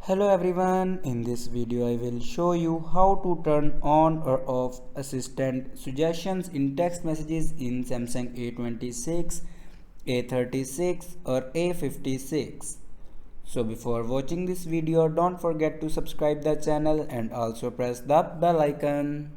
Hello everyone, in this video I will show you how to turn on or off assistant suggestions in text messages in Samsung A26, A36 or A56. So before watching this video, don't forget to subscribe the channel and also press the bell icon.